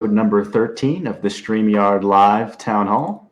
Number 13 of the StreamYard Live Town Hall.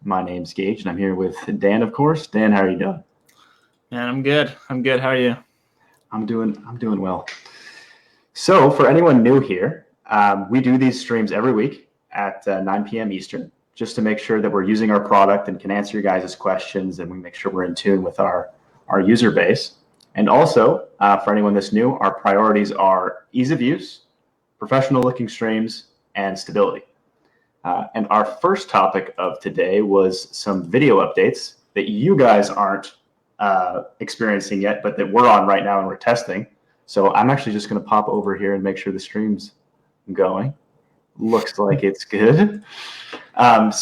My name's Gage, and I'm here with Dan, of course. Dan, how are you doing? Man, I'm good. How are you? I'm doing well. So, for anyone new here, we do these streams every week at 9 p.m. Eastern, just to make sure that we're using our product and can answer your guys' questions, and we make sure we're in tune with our user base. And also, for anyone that's new, our priorities are ease of use, professional-looking streams, and stability. And our first topic of today was some video updates that you guys aren't experiencing yet, but that we're on right now and we're testing. So I'm actually just going to pop over here and make sure the stream's going. Looks like it's good. Dan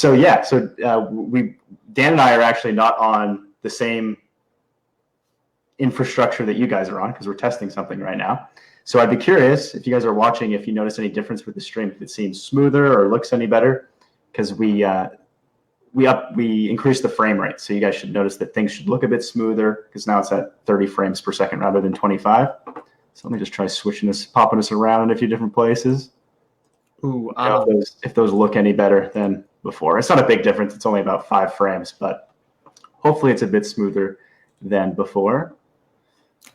and I are actually not on the same infrastructure that you guys are on because we're testing something right now. So I'd be curious if you guys are watching, if you notice any difference with the stream, if it seems smoother or looks any better, because we increased the frame rate. So you guys should notice that things should look a bit smoother because now it's at 30 frames per second rather than 25. So let me just try popping this around in a few different places. Ooh, if those look any better than before. It's not a big difference. It's only about 5 frames, but hopefully it's a bit smoother than before.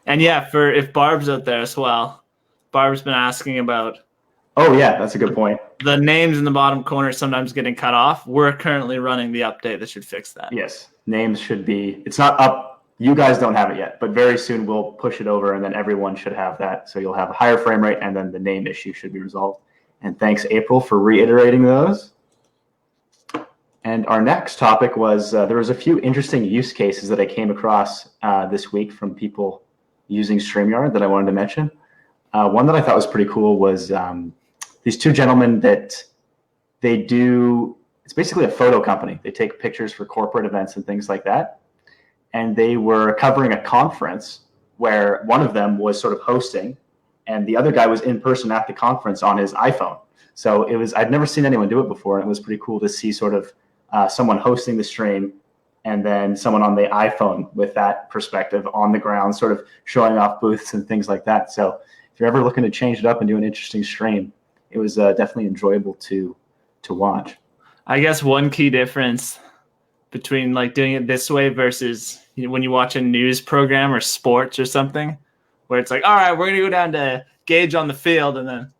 And yeah, if Barb's out there as well. Barb's been asking about. Oh yeah, that's a good point. The names in the bottom corner sometimes getting cut off. We're currently running the update that should fix that. Yes, names should be. It's not up. You guys don't have it yet, but very soon we'll push it over, and then everyone should have that. So you'll have a higher frame rate, and then the name issue should be resolved. And thanks, April, for reiterating those. And our next topic was there was a few interesting use cases that I came across this week from people using StreamYard that I wanted to mention. One that I thought was pretty cool was these two gentlemen that it's basically a photo company. They take pictures for corporate events and things like that. And they were covering a conference where one of them was sort of hosting and the other guy was in person at the conference on his iPhone. So I'd never seen anyone do it before. And it was pretty cool to see sort of someone hosting the stream and then someone on the iPhone with that perspective on the ground, sort of showing off booths and things like that. So if you're ever looking to change it up and do an interesting stream, it was definitely enjoyable to watch. I guess one key difference between like doing it this way versus when you watch a news program or sports or something, where it's like, all right, we're gonna go down to Gage on the field, and then.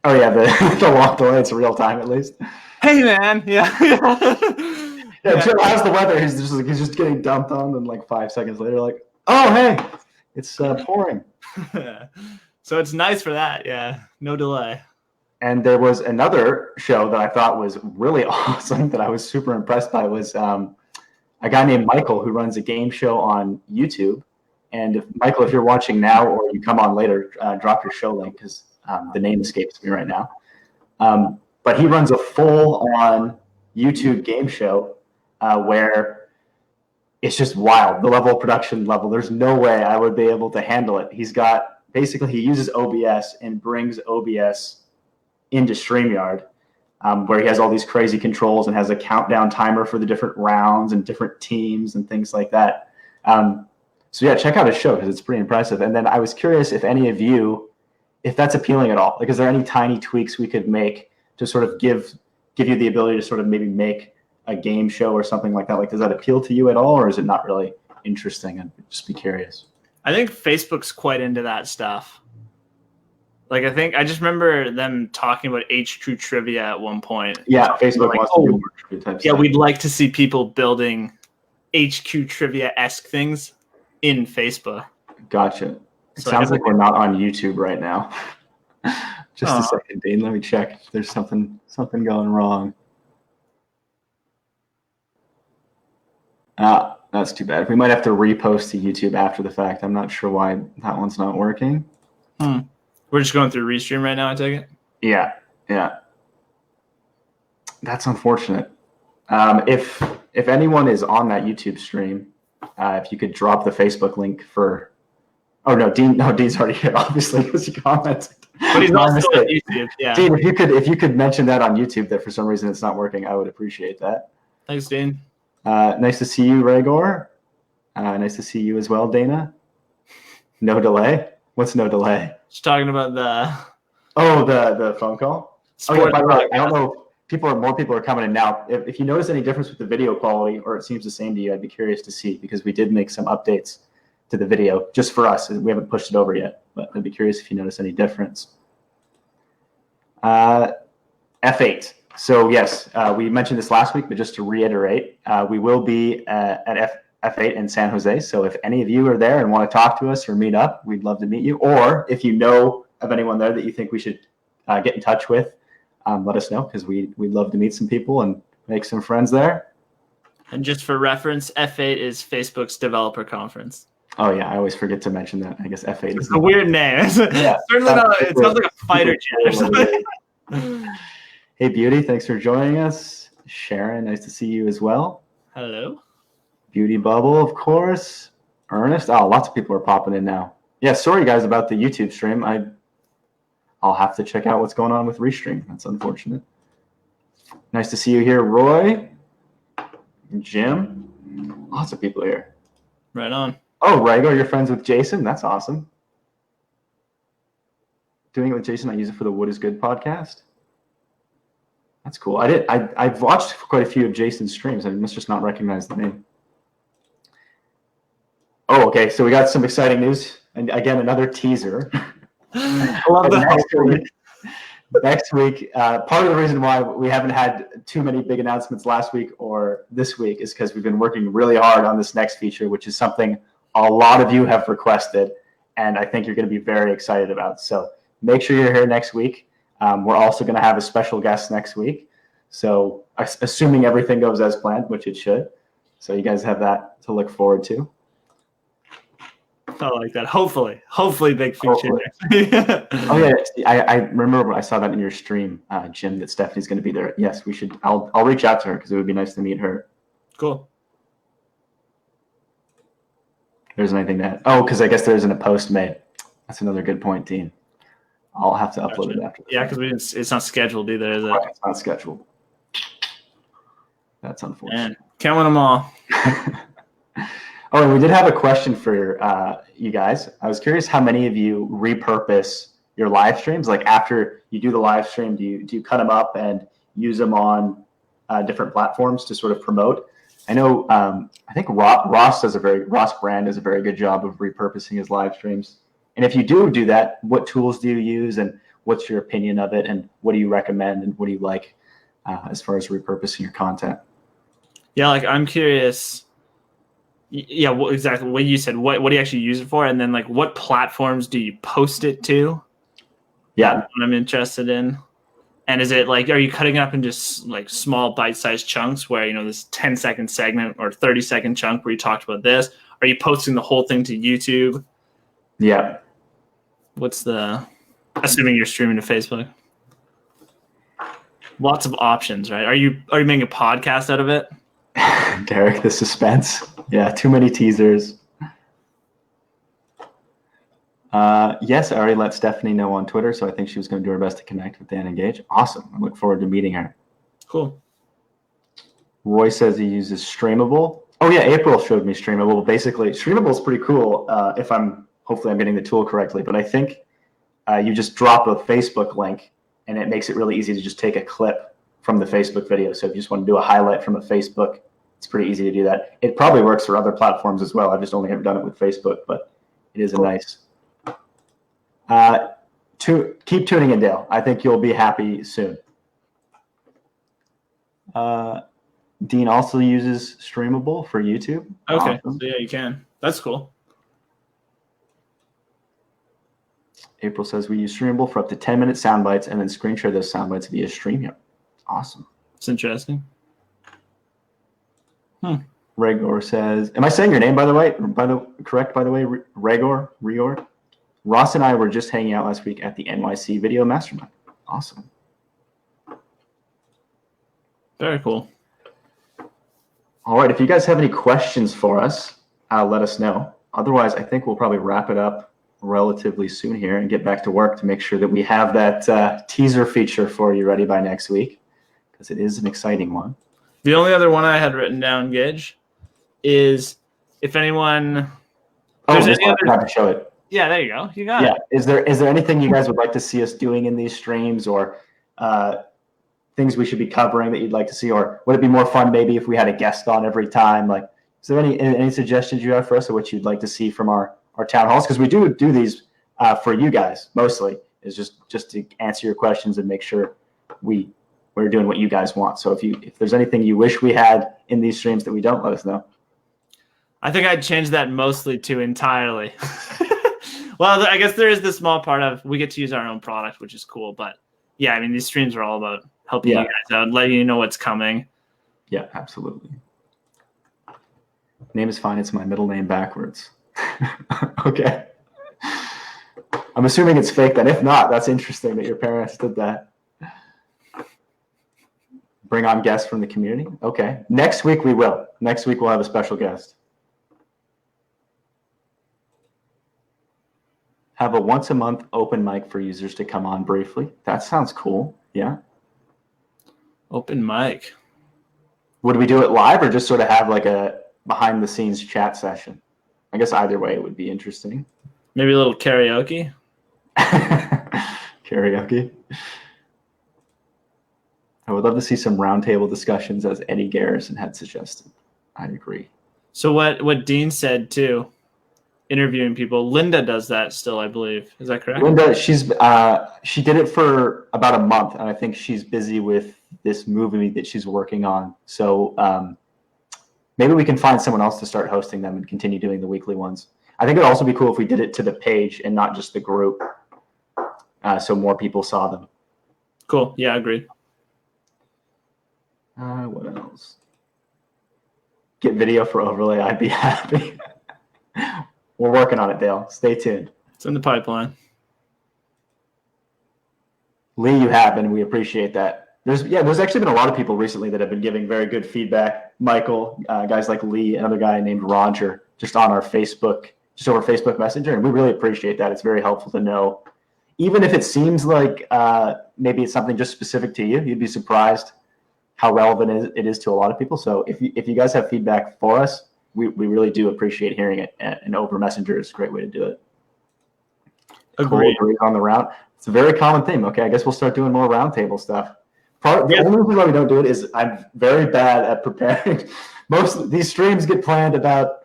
Oh yeah, the walk away. It's real time at least. Hey man, yeah. Yeah, Jim, how's the weather? He's just getting dumped on, and like 5 seconds later, like, oh hey, it's pouring. So it's nice for that, yeah. No delay. And there was another show that I thought was really awesome that I was super impressed by was a guy named Michael who runs a game show on YouTube. And Michael, if you're watching now or you come on later, drop your show link because the name escapes me right now. But he runs a full-on YouTube game show where it's just wild. The level of production level, there's no way I would be able to handle it. He uses OBS and brings OBS into StreamYard, where he has all these crazy controls and has a countdown timer for the different rounds and different teams and things like that. So yeah, check out his show because it's pretty impressive. And then I was curious if any of you, if that's appealing at all. Like, is there any tiny tweaks we could make to sort of give you the ability to sort of maybe make a game show or something like that? Like, does that appeal to you at all, or is it not really interesting? I'd just be curious. I think Facebook's quite into that stuff. Like, I just remember them talking about HQ Trivia at one point. Yeah, Facebook wants to do more trivia type stuff. We'd like to see people building HQ Trivia-esque things in Facebook. Gotcha. It sounds like we're not on YouTube right now. Just a second, Dean. Let me check if there's something going wrong. That's too bad. We might have to repost to YouTube after the fact. I'm not sure why that one's not working. We're just going through Restream right now, I take it? Yeah. That's unfortunate. If anyone is on that YouTube stream, if you could drop the Facebook link for. Oh no, Dean's already here, obviously, because he commented. But he's also on YouTube. Yeah. Dean, if you could mention that on YouTube that for some reason it's not working, I would appreciate that. Thanks, Dean. Nice to see you, Rhaegar. Nice to see you as well, Dana. No delay. What's no delay? Just talking about the Oh, the phone call? Oh, yeah, sports by the way, I don't podcast. know if more people are coming in now. If you notice any difference with the video quality or it seems the same to you, I'd be curious to see because we did make some updates to the video just for us. We haven't pushed it over yet, but I'd be curious if you notice any difference. F8. So yes, we mentioned this last week, but just to reiterate, we will be at F8 in San Jose. So if any of you are there and want to talk to us or meet up, we'd love to meet you. Or if you know of anyone there that you think we should get in touch with, let us know because we'd love to meet some people and make some friends there. And just for reference, F8 is Facebook's developer conference. Oh yeah, I always forget to mention that. I guess F8 is a weird name. Yeah, certainly not. It sounds like a fighter jet or something. Hey, Beauty, thanks for joining us. Sharon, nice to see you as well. Hello. Beauty Bubble, of course. Ernest. Oh, lots of people are popping in now. Yeah, sorry guys about the YouTube stream. I'll have to check out what's going on with Restream. That's unfortunate. Nice to see you here, Roy. Jim. Lots of people here. Right on. Oh, Rago, you're friends with Jason? That's awesome. Doing it with Jason, I use it for the Wood is Good podcast. That's cool. I've watched quite a few of Jason's streams. I must just not recognize the name. Oh, okay. So we got some exciting news. And again, another teaser. I love that. Next week, part of the reason why we haven't had too many big announcements last week or this week is because we've been working really hard on this next feature, which is something a lot of you have requested, and I think you're going to be very excited about. So make sure you're here next week. We're also going to have a special guest next week. So assuming everything goes as planned, which it should. So you guys have that to look forward to. I like that. Hopefully big feature. Oh yeah, I remember when I saw that in your stream, Jim, that Stephanie's going to be there. Yes, we should. I'll reach out to her because it would be nice to meet her. Cool. There's anything that. Oh, because I guess there isn't a post made. That's another good point, Dean. I'll have to upload it after. Yeah, because it's not scheduled either, is it? Right, it's not scheduled. That's unfortunate. And can't win them all. Oh, and we did have a question for you guys. I was curious how many of you repurpose your live streams. Like after you do the live stream, do you cut them up and use them on different platforms to sort of promote? I know. I think Ross Brand does a very good job of repurposing his live streams. And if you do that, what tools do you use, and what's your opinion of it, and what do you recommend, and what do you like as far as repurposing your content? Yeah, like I'm curious. Yeah, exactly what you said. What do you actually use it for, and then like what platforms do you post it to? Yeah, what I'm interested in. And is it like, are you cutting it up in just like small bite-sized chunks where, this 10-second segment or 30-second chunk where you talked about this? Are you posting the whole thing to YouTube? Yeah. Assuming you're streaming to Facebook? Lots of options, right? Are you making a podcast out of it? Derek, the suspense. Yeah, too many teasers. Yes, I already let Stephanie know on Twitter, so I think she was going to do her best to connect with Dan and Gage. Awesome. I look forward to meeting her. Cool. Roy says he uses Streamable. Oh, yeah, April showed me Streamable. Basically, Streamable is pretty cool hopefully I'm getting the tool correctly, but I think you just drop a Facebook link, and it makes it really easy to just take a clip from the Facebook video. So if you just want to do a highlight from a Facebook, it's pretty easy to do that. It probably works for other platforms as well. I've just only ever done it with Facebook, but it is cool. a nice. Keep tuning in, Dale. I think you'll be happy soon. Dean also uses Streamable for YouTube. Okay, Awesome. So yeah, you can. That's cool. April says we use Streamable for up to 10-minute sound bites and then screen share those sound bites via StreamYard. Awesome. It's interesting. Regor says, am I saying your name, by the way? Correct, by the way, Regor? Ross and I were just hanging out last week at the NYC Video Mastermind. Awesome. Very cool. All right. If you guys have any questions for us, let us know. Otherwise, I think we'll probably wrap it up relatively soon here and get back to work to make sure that we have that teaser feature for you ready by next week, because it is an exciting one. The only other one I had written down, Gage, is if anyone... There's any other... to show it. Yeah, there you go. You got it. Is there anything you guys would like to see us doing in these streams, or things we should be covering that you'd like to see, or would it be more fun maybe if we had a guest on every time? Like, is there any suggestions you have for us of what you'd like to see from our town halls? Because we do these for you guys mostly, is just to answer your questions and make sure we're doing what you guys want. So if there's anything you wish we had in these streams that we don't, let us know. I think I'd change that mostly to entirely. Well, I guess there is this small part of we get to use our own product, which is cool. But yeah, I mean, these streams are all about helping you guys out, letting you know what's coming. Yeah, absolutely. Name is fine. It's my middle name backwards. Okay. I'm assuming it's fake then. If not, that's interesting that your parents did that. Bring on guests from the community. Okay. Next week we will. Next week we'll have a special guest. Have a once a month open mic for users to come on briefly. That sounds cool. Yeah. Open mic. Would we do it live or just sort of have like a behind the scenes chat session? I guess either way it would be interesting. Maybe a little karaoke. Karaoke. I would love to see some roundtable discussions as Eddie Garrison had suggested. I agree. So what Dean said too, interviewing people, Linda does that still, I believe. Is that correct? Linda, she did it for about a month, and I think she's busy with this movie that she's working on. So maybe we can find someone else to start hosting them and continue doing the weekly ones. I think it'd also be cool if we did it to the page and not just the group, so more people saw them. Cool. Yeah, agreed. What else? Get video for overlay. I'd be happy. We're working on it, Dale. Stay tuned. It's in the pipeline. Lee, you have, and we appreciate that. There's actually been a lot of people recently that have been giving very good feedback. Michael, guys like Lee, another guy named Roger, just on our Facebook, just over Facebook Messenger, and we really appreciate that. It's very helpful to know. Even if it seems like maybe it's something just specific to you, you'd be surprised how relevant it is to a lot of people. So if you guys have feedback for us, we really do appreciate hearing it. And over Messenger is a great way to do it. Agreed. Cool, on the round. It's a very common theme. Okay, I guess we'll start doing more roundtable stuff. The only reason why we don't do it is I'm very bad at preparing. Most of these streams get planned about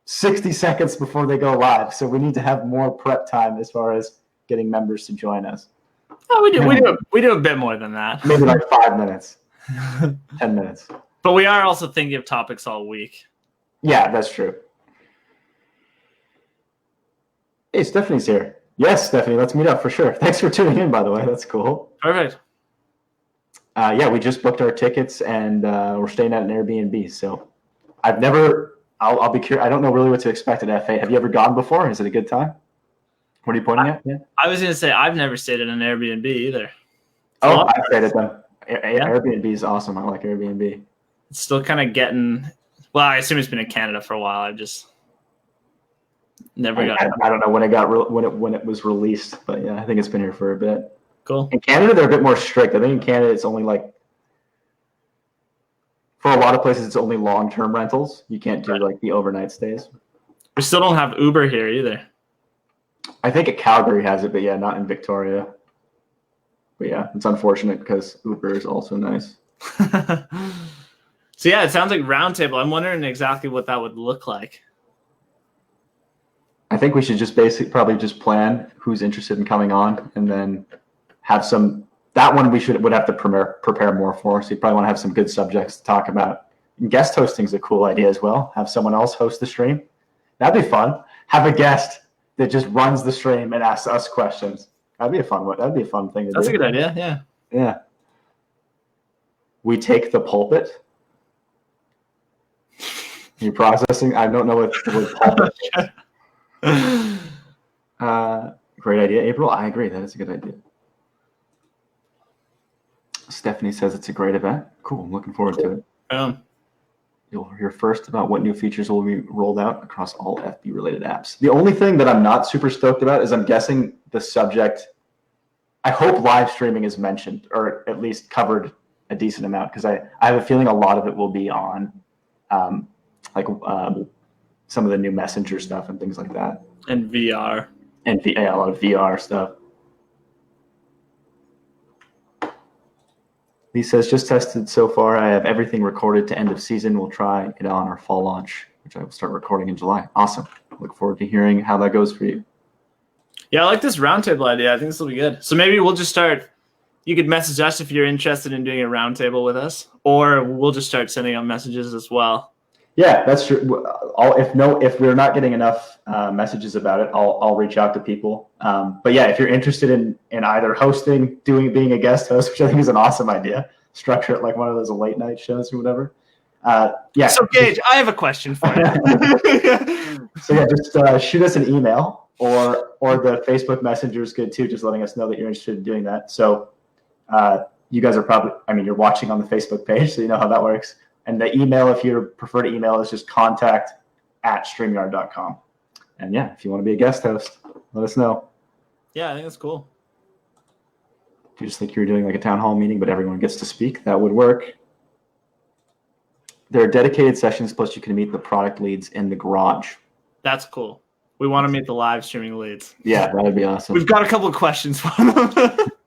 60 seconds before they go live. So we need to have more prep time as far as getting members to join us. Oh, we do a bit more than that. Maybe like 5 minutes, 10 minutes. But we are also thinking of topics all week. Yeah, that's true. Hey, Stephanie's here. Yes, Stephanie, let's meet up for sure. Thanks for tuning in, by the way. That's cool. Perfect. Yeah, we just booked our tickets and we're staying at an Airbnb. So I'll be curious. I don't know really what to expect at FA. Have you ever gone before? Is it a good time? What are you pointing at? Yeah. I was going to say, I've never stayed at an Airbnb either. I've stayed at them. Airbnb is awesome. I like Airbnb. It's still kind of getting, well, I assume it's been in Canada for a while. I've just never got it. I don't know when it was released, but yeah, I think it's been here for a bit. Cool. In Canada, they're a bit more strict. I think in Canada, it's only like, for a lot of places, it's only long-term rentals. You can't do like the overnight stays. We still don't have Uber here either. I think Calgary has it, but yeah, not in Victoria. But yeah, it's unfortunate because Uber is also nice. So yeah, it sounds like roundtable. I'm wondering exactly what that would look like. I think we should just probably just plan who's interested in coming on, and then have some. That one would have to prepare more for. So you probably want to have some good subjects to talk about. And guest hosting is a cool idea as well. Have someone else host the stream. That'd be fun. Have a guest that just runs the stream and asks us questions. That'd be a fun one. That'd be a fun thing to do. That's a good idea. Yeah. Yeah. We take the pulpit. You're processing. I don't know what pulpit is. Great idea, April. I agree. That is a good idea. Stephanie says it's a great event. Cool. I'm looking forward to it. You'll hear first about what new features will be rolled out across all FB-related apps. The only thing that I'm not super stoked about is I'm guessing the subject. I hope live streaming is mentioned, or at least covered a decent amount, because I have a feeling a lot of it will be on some of the new Messenger stuff and things like that. And VR. And a lot of VR stuff. Lee says, just tested so far. I have everything recorded to end of season. We'll try it on our fall launch, which I will start recording in July. Awesome. Look forward to hearing how that goes for you. Yeah, I like this roundtable idea. I think this will be good. So maybe we'll just start. You could message us if you're interested in doing a roundtable with us, or we'll just start sending out messages as well. Yeah, that's true. If we're not getting enough messages about it, I'll reach out to people. But yeah, if you're interested in either hosting, being a guest host, which I think is an awesome idea, structure it like one of those late night shows or whatever. Yeah. So Gage, I have a question for you. So yeah, just shoot us an email or the Facebook Messenger is good too, just letting us know that you're interested in doing that. So you guys are probably, you're watching on the Facebook page, so you know how that works. And the email, if you prefer to email, is just contact@streamyard.com. And yeah, if you want to be a guest host, let us know. Yeah, I think that's cool. If you just think you're doing like a town hall meeting, but everyone gets to speak, that would work. There are dedicated sessions, plus you can meet the product leads in the garage. That's cool. We want to meet the live streaming leads. Yeah, that would be awesome. We've got a couple of questions for them.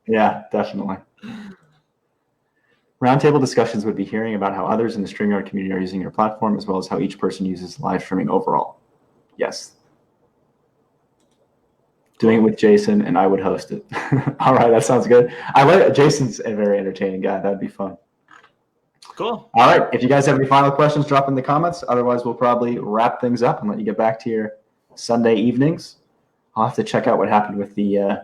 Yeah, definitely. Roundtable discussions would be hearing about how others in the StreamYard community are using your platform, as well as how each person uses live streaming overall. Yes. Doing it with Jason, and I would host it. All right, that sounds good. Jason's a very entertaining guy. That'd be fun. Cool. All right, if you guys have any final questions, drop in the comments. Otherwise, we'll probably wrap things up and let you get back to your Sunday evenings. I'll have to check out what happened with the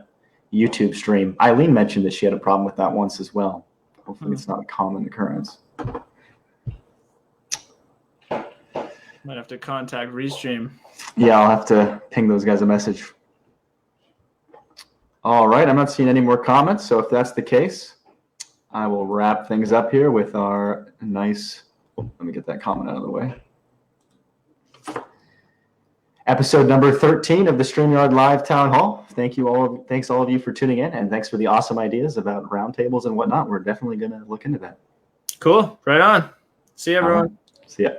YouTube stream. Eileen mentioned that she had a problem with that once as well. Hopefully it's not a common occurrence. Might have to contact Restream. Yeah, I'll have to ping those guys a message. All right, I'm not seeing any more comments, so if that's the case, I will wrap things up here with our nice, let me get that comment out of the way. Episode number 13 of the StreamYard Live Town Hall. Thanks all of you for tuning in, and thanks for the awesome ideas about roundtables and whatnot. We're definitely going to look into that. Cool. Right on. See you, everyone. See ya.